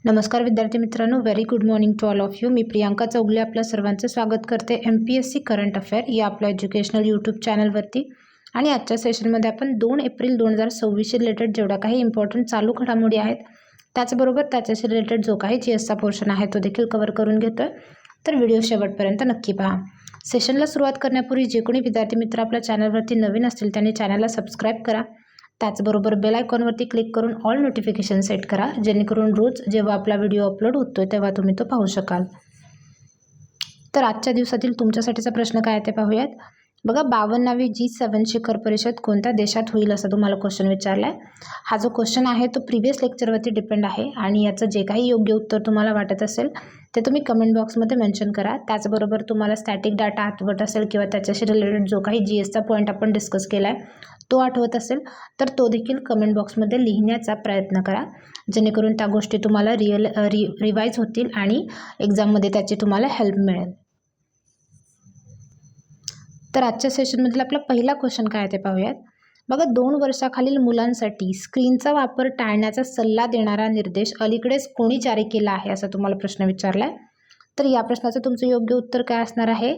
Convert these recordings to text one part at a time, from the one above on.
नमस्कार विद्यार्थी मित्रांनो, very good morning to all of you. मी प्रियांका चौगले आपल्या सर्वांचं स्वागत करते MPSC करंट अफेअर या आपल्या एज्युकेशनल यूट्यूब चॅनलवरती. आणि आजच्या सेशनमध्ये आपण 2 एप्रिल 2026 रिलेटेड जेवढा काही इम्पॉर्टंट चालू घडामोडी आहेत त्याचबरोबर त्याच्याशी रिलेटेड जो काही GSचा पोर्शन आहे तो देखील कव्हर करून घेतोय. तर व्हिडिओ शेवटपर्यंत नक्की पहा. सेशनला सुरुवात करण्यापूर्वी जे कोणी विद्यार्थी मित्र आपल्या चॅनलवरती नवीन असतील त्यांनी चॅनलला सबस्क्राईब करा. त्याचबरोबर बेल आयकॉनवरती क्लिक करून ऑल नोटिफिकेशन सेट करा, जेणेकरून रोज जेव्हा आपला व्हिडिओ अपलोड होतोय तेव्हा तुम्ही तो पाहू शकाल. तर आजच्या दिवसातील तुमच्यासाठीचा प्रश्न काय आहे ते पाहूयात. बघा, 52वी G7 शिखर परिषद कोणत्या देशात होईल असा तुम्हाला क्वेश्चन विचारला आहे. हा जो क्वेश्चन आहे तो प्रिव्हियस लेक्चरवरती डिपेंड आहे आणि याचं जे काही योग्य उत्तर तुम्हाला वाटत असेल ते तुम्ही कमेंट बॉक्समध्ये मेन्शन करा. त्याचबरोबर तुम्हाला स्टॅटिक डाटा आठवत असेल किंवा त्याच्याशी रिलेटेड जो काही GSचा पॉईंट आपण डिस्कस केला आहे तो आठवत असेल तर तो देखील कमेंट बॉक्समध्ये लिहिण्याचा प्रयत्न करा, जेणेकरून त्या गोष्टी तुम्हाला रिवाईज होतील आणि एक्झाममध्ये त्याची तुम्हाला हेल्प मिळेल. तर आजच्या सेशनमधील आपला पहिला क्वेश्चन काय आहे ते पाहूयात. बघा, 2 वर्षाखालील मुलांसाठी स्क्रीनचा वापर टाळण्याचा सल्ला देणारा निर्देश अलीकडेच कोणी जारी केला आहे असा तुम्हाला प्रश्न विचारला आहे. तर या प्रश्नाचं तुमचं योग्य उत्तर काय असणार आहे?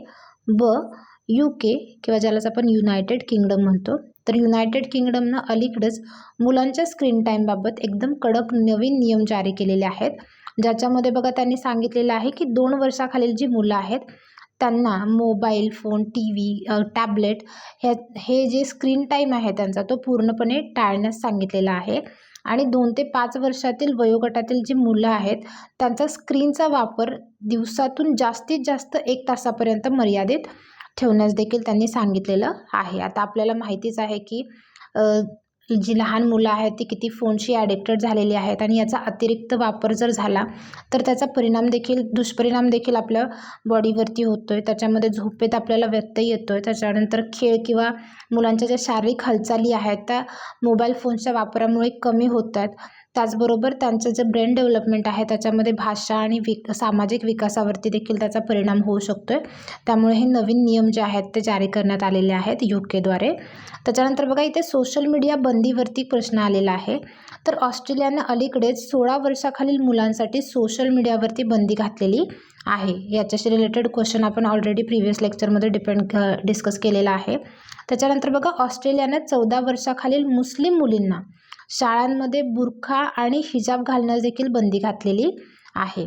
UK किंवा ज्यालाच आपण युनायटेड किंगडम म्हणतो. तर युनायटेड किंगडमनं अलीकडेच मुलांच्या स्क्रीन टाईमबाबत एकदम कडक नवीन नियम जारी केलेले आहेत, ज्याच्यामध्ये बघा त्यांनी सांगितलेलं आहे की 2 वर्षाखालील जी मुलं आहेत त्यांना मोबाईल फोन, TV, टॅबलेट हे जे स्क्रीन टाईम आहे त्यांचा तो पूर्णपणे टाळण्यास सांगितलेला आहे. आणि 2 ते 5 वर्षातील वयोगटातील जी मुलं आहेत त्यांचा स्क्रीनचा वापर दिवसातून जास्तीत जास्त 1 तासापर्यंत मर्यादित ठेवण्यास देखील त्यांनी सांगितलेलं आहे. आता आपल्याला माहितीच आहे की जी लहान मुलं आहेत ती किती फोनशी ॲडिक्टेड झालेली आहेत आणि याचा अतिरिक्त वापर जर झाला तर त्याचा दुष्परिणाम देखील आपल्या बॉडीवरती होतोय. त्याच्यामध्ये झोपेत आपल्याला व्यत्यय येतोय. त्याच्यानंतर खेळ किंवा मुलांच्या ज्या शारीरिक हालचाली आहेत त्या मोबाईल फोन्सच्या वापरामुळे कमी होत आहेत. त्याचबरोबर त्यांचं जे ब्रेन डेव्हलपमेंट आहे त्याच्यामध्ये भाषा आणि सामाजिक विकासावरती देखील त्याचा परिणाम होऊ शकतोय. त्यामुळे हे नवीन नियम जे आहेत ते जारी करण्यात आलेले आहेत UKद्वारे. त्याच्यानंतर बघा, इथे सोशल मीडिया बंदीवरती प्रश्न आलेला आहे. तर ऑस्ट्रेलियानं अलीकडेच 16 वर्षाखालील मुलांसाठी सोशल मीडियावरती बंदी घातलेली आहे. याच्याशी रिलेटेड क्वेश्चन आपण ऑलरेडी प्रिव्हियस लेक्चरमध्ये डिस्कस केलेला आहे. त्याच्यानंतर बघा, ऑस्ट्रेलियानं 14 वर्षाखालील मुस्लिम मुलींना शाळांमध्ये बुरखा आणि हिजाब घालण्यास देखील बंदी घातलेली आहे.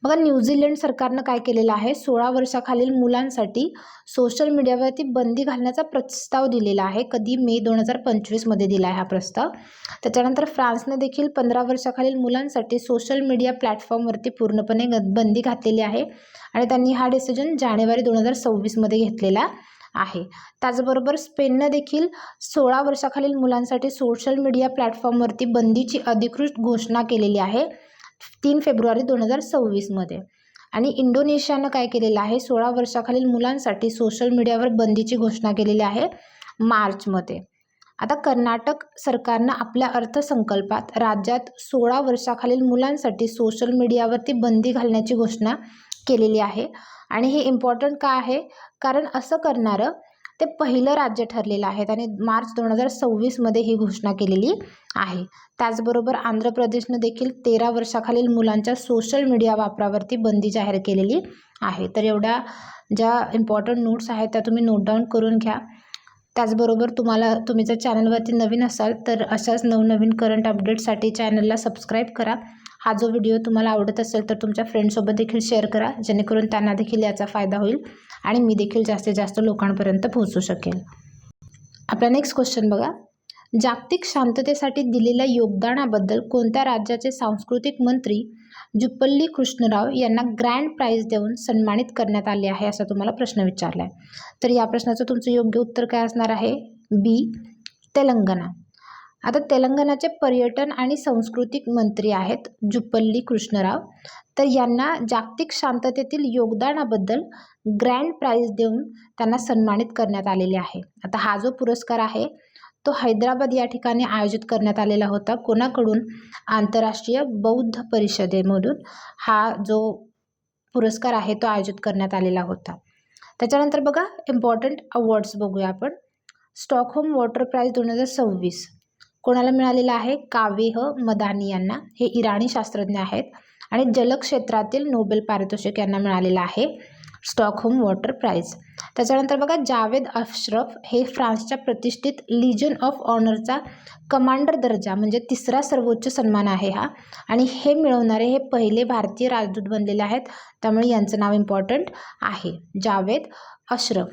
बघा, न्यूझीलंड सरकारनं काय केलेलं आहे, 16 वर्षाखालील मुलांसाठी सोशल मीडियावरती बंदी घालण्याचा प्रस्ताव दिलेला आहे. कधी? मे 2025 मध्ये दिला आहे हा प्रस्ताव. त्याच्यानंतर फ्रान्सने देखील 15 वर्षाखालील मुलांसाठी सोशल मीडिया प्लॅटफॉर्मवरती पूर्णपणे बंदी घातलेली आहे आणि त्यांनी हा डिसिजन जानेवारी 2026 मध्ये घेतलेला आहे. त्याचबरोबर स्पेननं देखील 16 वर्षाखालील मुलांसाठी सोशल मीडिया प्लॅटफॉर्मवरती बंदीची अधिकृत घोषणा केलेली आहे 3 फेब्रुवारी 2026 मध्ये. आणि इंडोनेशियानं काय केलेलं आहे, 16 वर्षाखालील मुलांसाठी सोशल मीडियावर बंदीची घोषणा केलेली आहे मार्चमध्ये. आता कर्नाटक सरकारनं आपल्या अर्थसंकल्पात राज्यात 16 वर्षाखालील मुलांसाठी सोशल मीडियावरती बंदी घालण्याची घोषणा केलेली आहे. आणि हे इम्पॉर्टंट का आहे, कारण असं करणारं ते पहिलं राज्य ठरलेलं आहे आणि मार्च 2026 मध्ये ही घोषणा केलेली आहे. त्याचबरोबर आंध्र प्रदेशनं देखील 13 वर्षाखालील मुलांच्या सोशल मीडिया वापरावरती बंदी जाहीर केलेली आहे. तर एवढ्या ज्या इम्पॉर्टंट नोट्स आहेत त्या तुम्ही नोट डाऊन करून घ्या. त्याचबरोबर तुम्ही जर चॅनलवरती नवीन असाल तर अशाच नवनवीन करंट अपडेटसाठी चॅनलला सबस्क्राईब करा. हा जो व्हिडिओ तुम्हाला आवडत असेल तर तुमच्या फ्रेंडसोबत देखील शेअर करा, जेणेकरून त्यांना देखील याचा फायदा होईल आणि मी देखील जास्तीत जास्त लोकांपर्यंत पोहोचू शकेल. आपला नेक्स्ट क्वेश्चन बघा, जागतिक शांततेसाठी दिलेल्या योगदानाबद्दल कोणत्या राज्याचे सांस्कृतिक मंत्री जुप्पल्ली कृष्णराव यांना ग्रँड प्राइज देऊन सन्मानित करण्यात आले आहे असा तुम्हाला प्रश्न विचारला आहे. तर या प्रश्नाचं तुमचं योग्य उत्तर काय असणार आहे? B, तेलंगणा. आता तेलंगणाचे पर्यटन आणि सांस्कृतिक मंत्री आहेत जुप्पल्ली कृष्णराव. तर यांना जागतिक शांततेतील योगदानाबद्दल ग्रँड प्राइज देऊन त्यांना सन्मानित करण्यात आलेले आहे. आता हा जो पुरस्कार आहे तो हैदराबाद या ठिकाणी आयोजित करण्यात आलेला होता. कोणाकडून? आंतरराष्ट्रीय बौद्ध परिषदेमधून हा जो पुरस्कार आहे तो आयोजित करण्यात आलेला होता. त्याच्यानंतर बघा, इम्पॉर्टंट अवॉर्ड्स बघूया आपण. स्टॉकहोम वॉटर प्राइज 2026 कोणाला मिळालेला आहे? कावेह मदानी यांना. हे इराणी शास्त्रज्ञ आहेत. आणि जलक्षेत्रातील नोबेल पारितोषिक यांना मिळालेलं आहे स्टॉकहोम वॉटर प्राइज. त्याच्यानंतर बघा, जावेद अशरफ हे फ्रान्सच्या प्रतिष्ठित लिजन ऑफ ऑनरचा कमांडर दर्जा म्हणजे तिसरा सर्वोच्च सन्मान आहे हा. आणि हे मिळवणारे हे पहिले भारतीय राजदूत बनलेले आहेत. त्यामुळे यांचं नाव इम्पॉर्टंट आहे, जावेद अशरफ.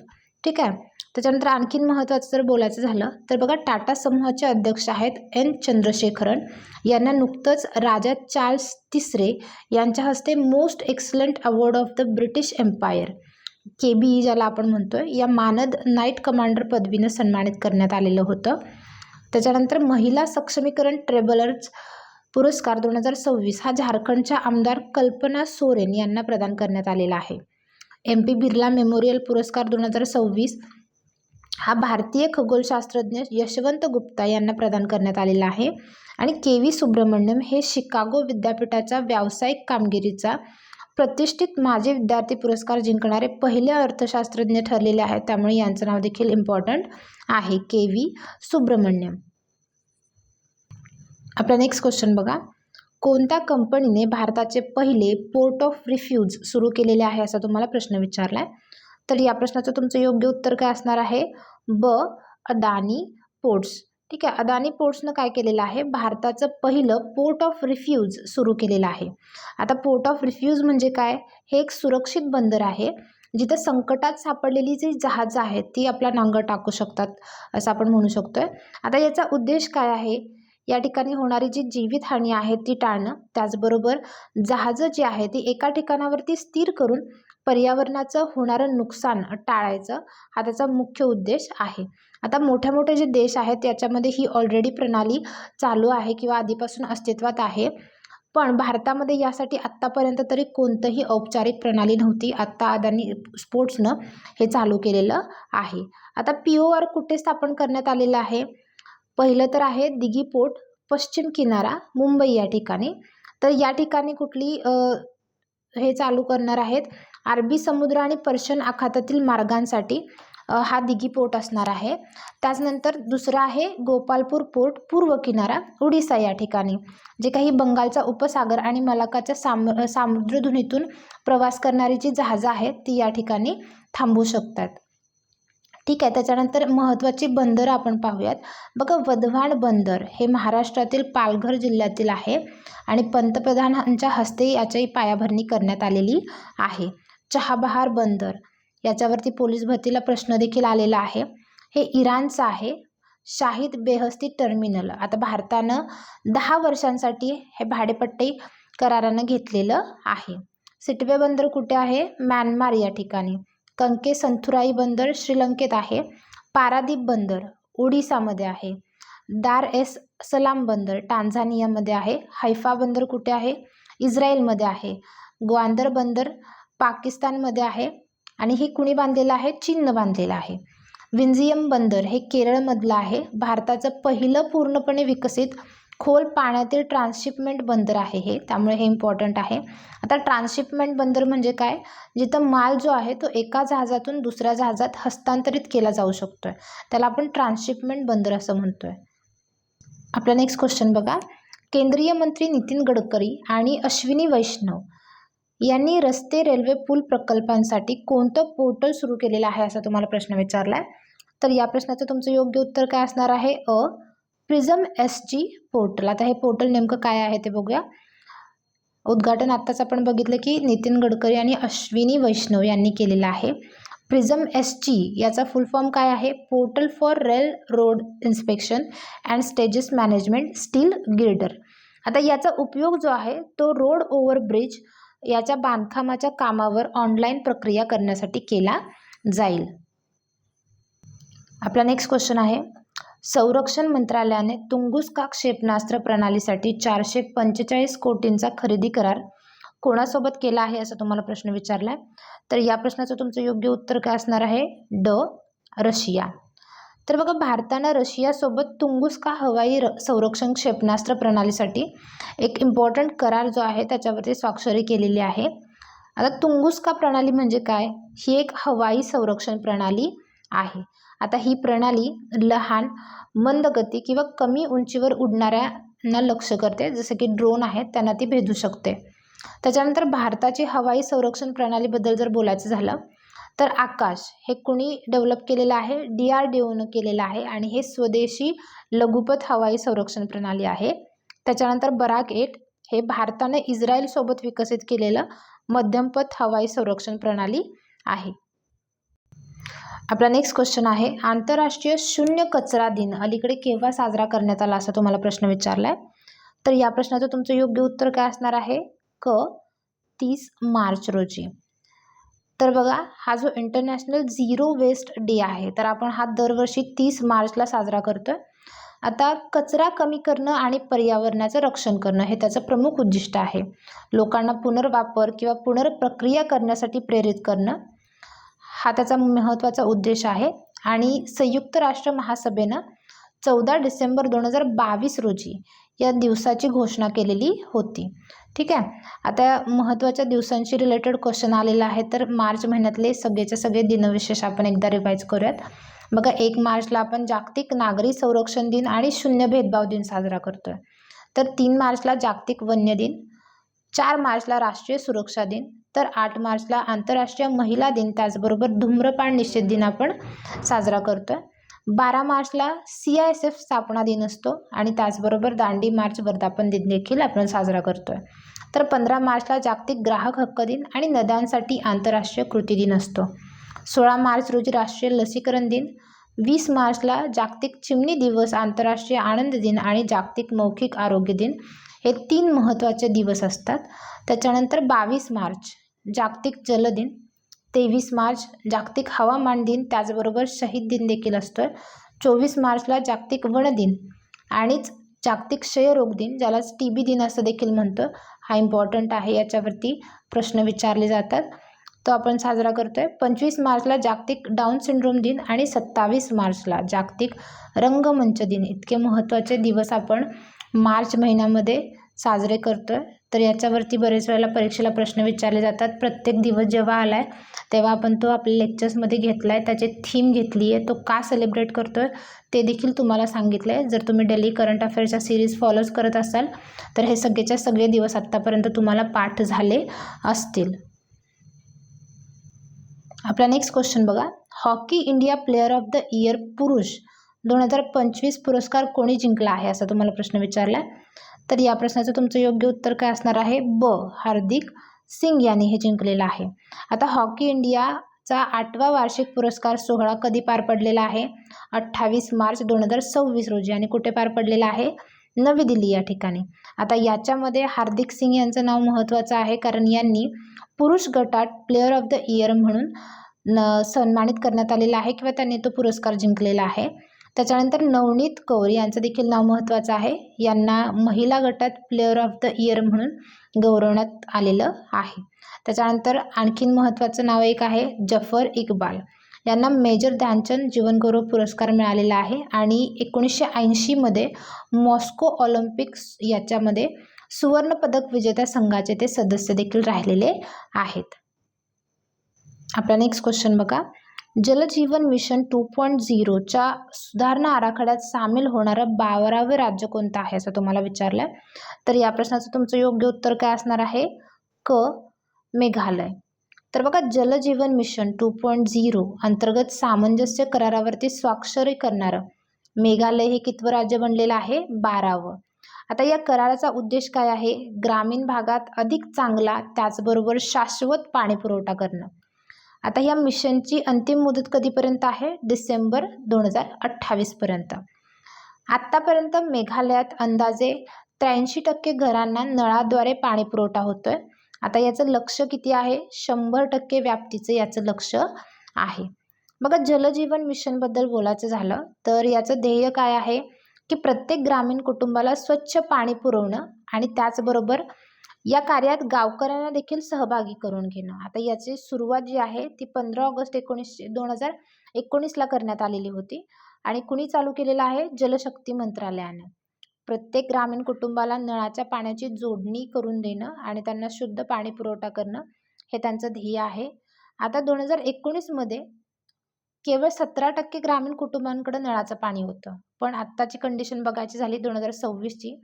ठीक आहे. त्याच्यानंतर आणखीन महत्त्वाचं जर बोलायचं झालं तर बघा, टाटा समूहाचे अध्यक्ष आहेत एन चंद्रशेखरन. यांना नुकतंच राजा चार्ल्स तिसरे यांच्या हस्ते most excellent award of the British Empire KBE ज्याला आपण म्हणतोय, या मानद नाईट कमांडर पदवीनं सन्मानित करण्यात आलेलं होतं. त्याच्यानंतर महिला सक्षमीकरण ट्रेबलर्स पुरस्कार 2026 हा झारखंडच्या आमदार कल्पना सोरेन यांना प्रदान करण्यात आलेला आहे. MP बिर्ला मेमोरियल पुरस्कार 2026 हा भारतीय खगोलशास्त्रज्ञ यशवंत गुप्ता यांना प्रदान करण्यात आलेला आहे. आणि KV सुब्रमण्यम हे शिकागो विद्यापीठाच्या व्यावसायिक कामगिरीचा प्रतिष्ठित माजी विद्यार्थी पुरस्कार जिंकणारे पहिले अर्थशास्त्रज्ञ ठरलेले आहेत. त्यामुळे यांचं नाव देखील इम्पॉर्टंट आहे, KV सुब्रमण्यम. आपला नेक्स्ट क्वेश्चन बघा, कोणत्या कंपनीने भारताचे पहिले पोर्ट ऑफ रिफ्यूज सुरू केलेले आहे असा तुम्हाला प्रश्न विचारला आहे. तर या प्रश्नाचं तुमचं योग्य उत्तर काय असणार आहे? ब, अदानी पोर्ट्स. ठीक आहे. अदानी पोर्ट्सनं काय केलेलं आहे? भारताचं पहिलं पोर्ट ऑफ रिफ्यूज सुरू केलेलं आहे. आता पोर्ट ऑफ रिफ्यूज म्हणजे काय? हे एक सुरक्षित बंदर आहे जिथं संकटात सापडलेली जी जहाजं आहेत ती आपला नांगर टाकू शकतात असं आपण म्हणू शकतोय. आता याचा उद्देश काय आहे? या ठिकाणी होणारी जी जीवितहानी आहे ती टाळणं, त्याचबरोबर जहाजं जी आहे ती एका ठिकाणावरती स्थिर करून पर्यावरणाचं होणारं नुकसान टाळायचं हा त्याचा मुख्य उद्देश आहे. आता मोठे मोठे जे देश आहेत याच्यामध्ये ही ऑलरेडी प्रणाली चालू आहे किंवा आधीपासून अस्तित्वात आहे. पण भारतामध्ये यासाठी आत्तापर्यंत तरी कोणतंही औपचारिक प्रणाली नव्हती. आत्ता अदानी पोर्ट्सनं हे चालू केलेलं आहे. आता POR कुठे स्थापन करण्यात आलेलं आहे? पहिलं तर आहे दिघी पोर्ट, पश्चिम किनारा, मुंबई या ठिकाणी. तर या ठिकाणी कुठली हे चालू करणार आहेत? अरबी समुद्र आणि पर्शियन आखातातील मार्गांसाठी हा दिघी पोर्ट असणार आहे. त्याचनंतर दुसरं आहे गोपालपूर पोर्ट, पूर्व किनारा, ओडिसा या ठिकाणी. जे काही बंगालचा उपसागर आणि मलाक्काच्या सामुद्रधुनीतून प्रवास करणारी जी जहाजं आहेत ती या ठिकाणी थांबू शकतात. ठीक आहे. त्याच्यानंतर महत्त्वाची बंदरं आपण पाहूयात. बघा, वधवान बंदर हे महाराष्ट्रातील पालघर जिल्ह्यातील आहे आणि पंतप्रधानांच्या हस्ते याची पायाभरणी करण्यात आलेली आहे. चहाबहार बंदर याच्यावरती पोलीस भरतीला प्रश्न देखील आलेला आहे. हे इराणचं आहे. शाहिद बेहस्ती टर्मिनल आता भारतानं 10 वर्षांसाठी हे भाडेपट्टी करारानं घेतलेलं आहे. सिटवे बंदर कुठे आहे? म्यानमार या ठिकाणी. कंके संथुराई बंदर श्रीलंकेत आहे. पारादीप बंदर ओडिसामध्ये आहे. दार एस सलाम बंदर टांझानियामध्ये आहे. हैफा बंदर कुठे आहे? इस्रायलमध्ये आहे. ग्वादर बंदर पाकिस्तानमध्ये आहे आणि हे कुणी बांधलेलं आहे? चीननं बांधलेलं आहे. विंझियम बंदर हे केरळमधलं आहे. भारताचं पहिलं पूर्णपणे विकसित खोल पाण्यातील ट्रान्सशिपमेंट बंदर आहे हे, त्यामुळे हे इम्पॉर्टंट आहे. आता ट्रान्सशिपमेंट बंदर म्हणजे काय? जिथं माल जो आहे तो एका जहाजातून दुसऱ्या जहाजात हस्तांतरित केला जाऊ शकतोय, त्याला आपण ट्रान्सशिपमेंट बंदर असं म्हणतोय. आपला नेक्स्ट क्वेश्चन बघा, केंद्रीय मंत्री नितीन गडकरी आणि अश्विनी वैष्णव यांनी रस्ते, रेल्वे, पूल प्रकल्पांसाठी कोणतं पोर्टल सुरू केलेलं आहे असा तुम्हाला प्रश्न विचारला आहे. तर या प्रश्नाचं तुमचं योग्य उत्तर काय असणार आहे? अ, प्रिझम SG पोर्टल. आता हे पोर्टल नेमकं काय आहे ते बघूया. उद्घाटन आत्ताच आपण बघितलं की नितीन गडकरी आणि अश्विनी वैष्णव यांनी केलेलं आहे. प्रिझम SG याचा फुल फॉर्म काय आहे? Portal for rail road inspection and stages management steel girder. आता याचा उपयोग जो आहे तो रोड ओव्हर ब्रिज याच्या बांधकामाच्या कामावर ऑनलाईन प्रक्रिया करण्यासाठी केला जाईल. आपला नेक्स्ट क्वेश्चन आहे, संरक्षण मंत्रालयाने तुंगुस्का क्षेपणास्त्र प्रणालीसाठी 445 कोटींचा खरेदी करार कोणासोबत केला आहे असा तुम्हाला प्रश्न विचारला आहे. तर या प्रश्नाचं तुमचं योग्य उत्तर काय असणार आहे? ड, रशिया. तर बघा, भारतानं रशियासोबत तुंगुस्का हवाई संरक्षण क्षेपणास्त्र प्रणालीसाठी एक इम्पॉर्टंट करार जो आहे त्याच्यावरती स्वाक्षरी केलेली आहे. आता तुंगुस्का प्रणाली म्हणजे काय? ही एक हवाई संरक्षण प्रणाली आहे. आता ही प्रणाली लहान, मंद गती किंवा कमी उंचीवर उडणाऱ्यांना लक्ष्य करते, जसं की ड्रोन आहेत त्यांना ती भेदू शकते. त्याच्यानंतर भारताची हवाई संरक्षण प्रणालीबद्दल जर बोलायचं झालं तर आकाश हे कुणी डेव्हलप केलेलं आहे? DRDOनं केलेलं आहे आणि हे स्वदेशी लघुपथ हवाई संरक्षण प्रणाली आहे. त्याच्यानंतर बराक 8 हे भारताने इस्रायलसोबत विकसित केलेलं मध्यमपथ हवाई संरक्षण प्रणाली आहे. आपला नेक्स्ट क्वेश्चन आहे, आंतरराष्ट्रीय शून्य कचरा दिन अलीकडे केव्हा साजरा करण्यात आला असा तुम्हाला प्रश्न विचारलाय. तर या प्रश्नाचं तुमचं योग्य उत्तर काय असणार आहे? 30 मार्च रोजी. तर बघा, हा जो इंटरनॅशनल झिरो वेस्ट डे आहे तर आपण हा दरवर्षी 30 मार्चला साजरा करतोय. आता कचरा कमी करणं आणि पर्यावरणाचं रक्षण करणं हे त्याचं प्रमुख उद्दिष्ट आहे. लोकांना पुनर्वापर किंवा पुनर्प्रक्रिया करण्यासाठी प्रेरित करणं हा त्याचा महत्त्वाचा उद्देश आहे. आणि संयुक्त राष्ट्र महासभेनं 14 डिसेंबर 2022 रोजी या दिवसाची घोषणा केलेली होती. ठीक आहे. आता महत्त्वाच्या दिवसांशी रिलेटेड क्वेश्चन आलेला आहे, तर मार्च महिन्यातले सगळेचे सगळे दिनविशेष आपण एकदा रिवाईज करूयात. बघा, 1 मार्चला आपण जागतिक नागरी संरक्षण दिन आणि शून्य भेदभाव दिन साजरा करतोय. तर 3 मार्चला जागतिक वन्य दिन, 4 मार्चला राष्ट्रीय सुरक्षा दिन, तर 8 मार्चला आंतरराष्ट्रीय महिला दिन, त्याचबरोबर धूम्रपान निषेध दिन आपण साजरा करतोय. 12 मार्चला CISF स्थापना दिन असतो आणि त्याचबरोबर दांडी मार्च वर्धापन दिन देखील आपण साजरा करतोय. तर 15 मार्चला जागतिक ग्राहक हक्क दिन आणि नद्यांसाठी आंतरराष्ट्रीय कृती दिन असतो. 16 मार्च रोजी राष्ट्रीय लसीकरण दिन, 20 मार्चला जागतिक चिमणी दिवस, आंतरराष्ट्रीय आनंद दिन आणि जागतिक मौखिक आरोग्य दिन हे 3 महत्त्वाचे दिवस असतात. त्याच्यानंतर 22 मार्च जागतिक जल दिन, 23 मार्च जागतिक हवामान दिन, त्याचबरोबर शहीद दिन देखील असतोय. 24 मार्चला जागतिक वन दिन आणिच जागतिक क्षयरोग दिन, ज्यालाच TB दिन असं देखील म्हणतो. हा इम्पॉर्टंट आहे, याच्यावरती प्रश्न विचारले जातात, तो आपण साजरा करतोय. 25 मार्चला जागतिक डाऊन सिंड्रोम दिन आणि 27 मार्चला जागतिक रंगमंच दिन. इतके महत्त्वाचे दिवस आपण मार्च महिन्यामध्ये साजरे करतोय. तर याच्यावरती बरेच वेळेला परीक्षेला प्रश्न विचारले जातात. प्रत्येक दिवस जेव्हा आलाय तेव्हा आपण तो आपल्या लेक्चर्समध्ये घेतलाय, त्याची थीम घेतली आहे, तो का सेलिब्रेट करतोय ते देखील तुम्हाला सांगितलं आहे. जर तुम्ही डेली करंट अफेअरच्या सिरीज फॉलोज करत असाल तर हे सगळेच्या सगळे दिवस आत्तापर्यंत तुम्हाला पाठ झाले असतील. आपला नेक्स्ट क्वेश्चन बघा, hockey India player of the year पुरुष 2025 पुरस्कार कोणी जिंकला आहे असा तुम्हाला प्रश्न विचारला. तर या प्रश्नाचं तुमचं योग्य उत्तर काय असणार आहे? हार्दिक सिंग यांनी हे जिंकलेलं आहे. आता हॉकी इंडियाचा 8वा वार्षिक पुरस्कार सोहळा कधी पार पडलेला आहे? 28 मार्च 2026 रोजी. आणि कुठे पार पडलेला आहे? नवी दिल्ली या ठिकाणी. आता याच्यामध्ये हार्दिक सिंग यांचं नाव महत्त्वाचं आहे, कारण यांनी पुरुष गटात प्लेअर ऑफ द इयर म्हणून सन्मानित करण्यात आलेला आहे किंवा त्यांनी तो पुरस्कार जिंकलेला आहे. त्याच्यानंतर नवनीत कौर यांचं देखील नाव महत्त्वाचं आहे, यांना महिला गटात प्लेअर ऑफ द इयर म्हणून गौरवण्यात आलेलं आहे. त्याच्यानंतर आणखीन महत्त्वाचं नाव एक आहे जफर इक्बाल, यांना मेजर ध्यानचंद जीवनगौरव पुरस्कार मिळालेला आहे आणि 1980 मध्ये मॉस्को ऑलिम्पिक्स याच्यामध्ये सुवर्णपदक विजेत्या संघाचे ते सदस्य देखील राहिलेले आहेत. आपला नेक्स्ट क्वेश्चन बघा, जलजीवन मिशन 2.0च्या सुधारणा आराखड्यात सामील होणारं 12वे राज्य कोणतं आहे असं तुम्हाला विचारलं. तर या प्रश्नाचं तुमचं योग्य उत्तर काय असणार आहे? मेघालय. तर बघा, जलजीवन मिशन 2.0 अंतर्गत सामंजस्य करारावरती स्वाक्षरी करणारं मेघालय हे कितवं राज्य बनलेलं आहे? 12वं. आता या कराराचा उद्देश काय आहे? ग्रामीण भागात अधिक चांगला त्याचबरोबर शाश्वत पाणी पुरवठा करणं. आता या मिशनची अंतिम मुदत कधीपर्यंत आहे? डिसेंबर 2028 पर्यंत. आत्तापर्यंत मेघालयात अंदाजे 83% घरांना नळाद्वारे पाणी पुरवठा होतोय. आता याचं लक्ष्य किती आहे? 100% व्याप्तीचं याचं लक्ष्य आहे. बघा, जलजीवन मिशनबद्दल बोलायचं झालं तर याचं ध्येय काय आहे की प्रत्येक ग्रामीण कुटुंबाला स्वच्छ पाणी पुरवणं आणि त्याचबरोबर या कार्यात गावकऱ्यांना देखील सहभागी करून घेणं. आता याची सुरुवात जी आहे ती 15 ऑगस्ट 2019ला करण्यात आलेली होती आणि कुणी चालू केलेलं आहे? जलशक्ती मंत्रालयाने. प्रत्येक ग्रामीण कुटुंबाला नळाच्या पाण्याची जोडणी करून देणं आणि त्यांना शुद्ध पाणी पुरवठा करणं हे त्यांचं ध्येय आहे. आता 2019 मध्ये केवळ 17% ग्रामीण कुटुंबांकडे नळाचं पाणी होतं. पण आत्ताची कंडिशन बघायची झाली 2026ची,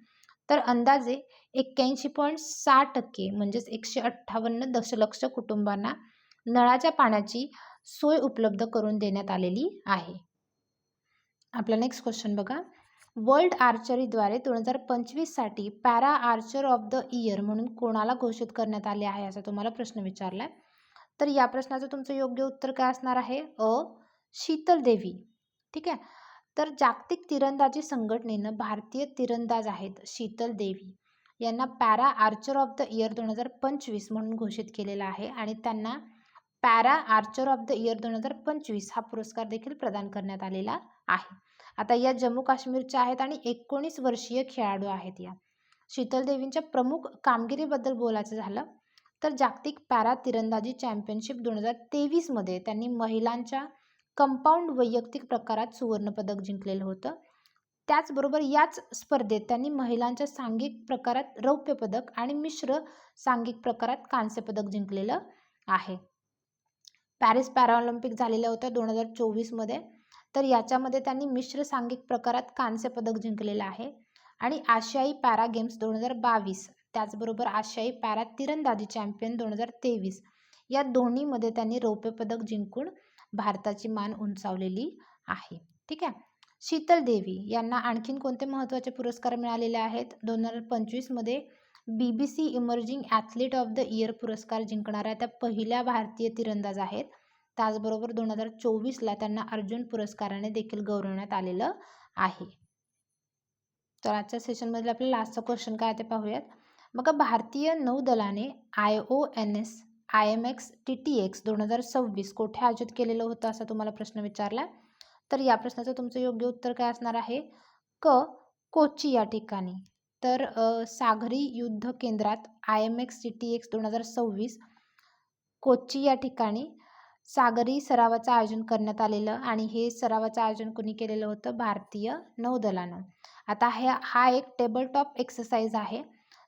तर अंदाजे 81.6% म्हणजेच 158 दशलक्ष कुटुंबांना नळाच्या पाण्याची सोय उपलब्ध करून देण्यात आलेली आहे. आपला नेक्स्ट क्वेश्चन बघा. वर्ल्ड आर्चरीद्वारे 2025साठी para archer of the year म्हणून कोणाला घोषित करण्यात आले आहे असा तुम्हाला प्रश्न विचारला आहे. तर या प्रश्नाचं तुमचं योग्य उत्तर काय असणार आहे? शीतल देवी. ठीक आहे. तर जागतिक तिरंदाजी संघटनेनं भारतीय तिरंदाज आहेत शीतल देवी यांना para archer of the year 2025 म्हणून घोषित केलेला आहे आणि त्यांना para archer of the year 2025 हा पुरस्कार देखील प्रदान करण्यात आलेला आहे. आता या जम्मू काश्मीरच्या आहेत आणि 19 वर्षीय खेळाडू आहेत. या शीतल देवींच्या प्रमुख कामगिरीबद्दल बोलायचं झालं तर जागतिक पॅरा तिरंदाजी चॅम्पियनशिप 2023मध्ये त्यांनी महिलांच्या कंपाऊंड वैयक्तिक प्रकारात सुवर्णपदक जिंकलेलं होतं. त्याचबरोबर याच स्पर्धेत त्यांनी महिलांच्या सांघिक प्रकारात रौप्य पदक आणि मिश्र सांघिक प्रकारात कांस्य पदक जिंकलेलं आहे. पॅरिस पॅराऑलिम्पिक झालेल्या होत्या 2024मध्ये, तर याच्यामध्ये त्यांनी मिश्र सांघिक प्रकारात कांस्य पदक जिंकलेलं आहे आणि आशियाई पॅरा गेम्स 2022 त्याचबरोबर आशियाई पॅरा तिरंदाजी चॅम्पियन 2023 या दोन्हीमध्ये त्यांनी रौप्य पदक जिंकून भारताची मान उंचावलेली आहे. ठीक आहे. शीतल देवी यांना आणखीन कोणते महत्त्वाचे पुरस्कार मिळालेले आहेत? 2025मध्ये BBC emerging athlete of the year पुरस्कार जिंकणाऱ्या त्या पहिल्या भारतीय तिरंदाज आहेत. त्याचबरोबर 2024ला त्यांना अर्जुन पुरस्काराने देखील गौरवण्यात आलेलं आहे. तर आजच्या सेशनमधील आपलं लास्टचा क्वेश्चन काय ते पाहूयात. मग भारतीय नौदलाने IONS IMX TTX 2026 कोठे आयोजित केलेलं होतं असा तुम्हाला प्रश्न विचारला. तर या प्रश्नाचं तुमचं योग्य उत्तर काय असणार आहे? कोची या ठिकाणी. तर सागरी युद्ध केंद्रात IMX TTX 2026 कोची या ठिकाणी सागरी सरावाचं आयोजन करण्यात आलेलं आणि हे सरावाचं आयोजन कोणी केलेलं होतं? भारतीय नौदलानं. आता हा एक टेबल टॉप एक्सरसाइज आहे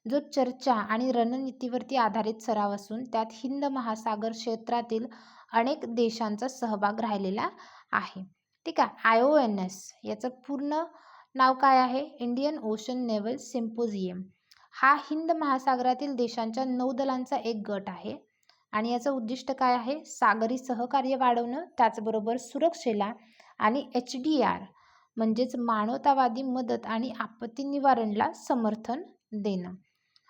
जो चर्चा आणि रणनीतीवरती आधारित सराव असून त्यात हिंद महासागर क्षेत्रातील अनेक देशांचा सहभाग राहिलेला आहे. ठीक आहे. IONS याचं पूर्ण नाव काय आहे? Indian ocean naval symposium. हा हिंद महासागरातील देशांच्या नौदलांचा एक गट आहे आणि याचं उद्दिष्ट काय आहे? सागरी सहकार्य वाढवणं, त्याचबरोबर सुरक्षेला आणि HDR म्हणजेच मानवतावादी मदत आणि आपत्ती निवारणला समर्थन देणं.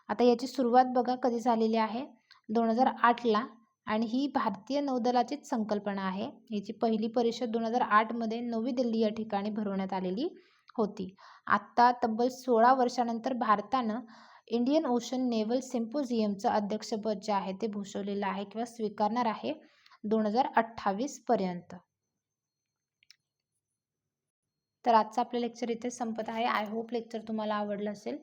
आता याची सुरुवात बघा कधी झालेली आहे? 2008ला आणि ही भारतीय नौदलाचीच संकल्पना आहे. याची पहिली परिषद 2008मध्ये नवी दिल्ली या ठिकाणी भरवण्यात आलेली होती. आत्ता तब्बल 16 वर्षानंतर भारतानं इंडियन ओशन नेव्हल सिम्पोजियमचं अध्यक्षपद जे आहे ते भूषवलेलं आहे किंवा स्वीकारणार आहे 2028 पर्यंत. तर आजचं आपलं लेक्चर इथे संपत आहे. आय होप लेक्चर तुम्हाला आवडलं असेल.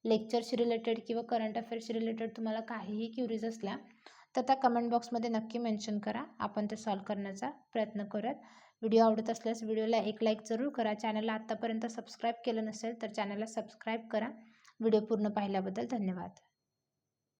लेक्चरशी रिलेटेड किंवा करंट अफेअर्सशी रिलेटेड तुम्हाला काहीही क्युरीज असल्या तर त्या कमेंट बॉक्समध्ये नक्की मेन्शन करा. आपण ते सॉल्व करण्याचा प्रयत्न करूयात. व्हिडिओ आवडत असल्यास व्हिडिओला एक लाईक जरूर करा. चॅनलला आत्तापर्यंत सबस्क्राईब केलं नसेल तर चॅनलला सबस्क्राईब करा. व्हिडिओ पूर्ण पाहिल्याबद्दल धन्यवाद.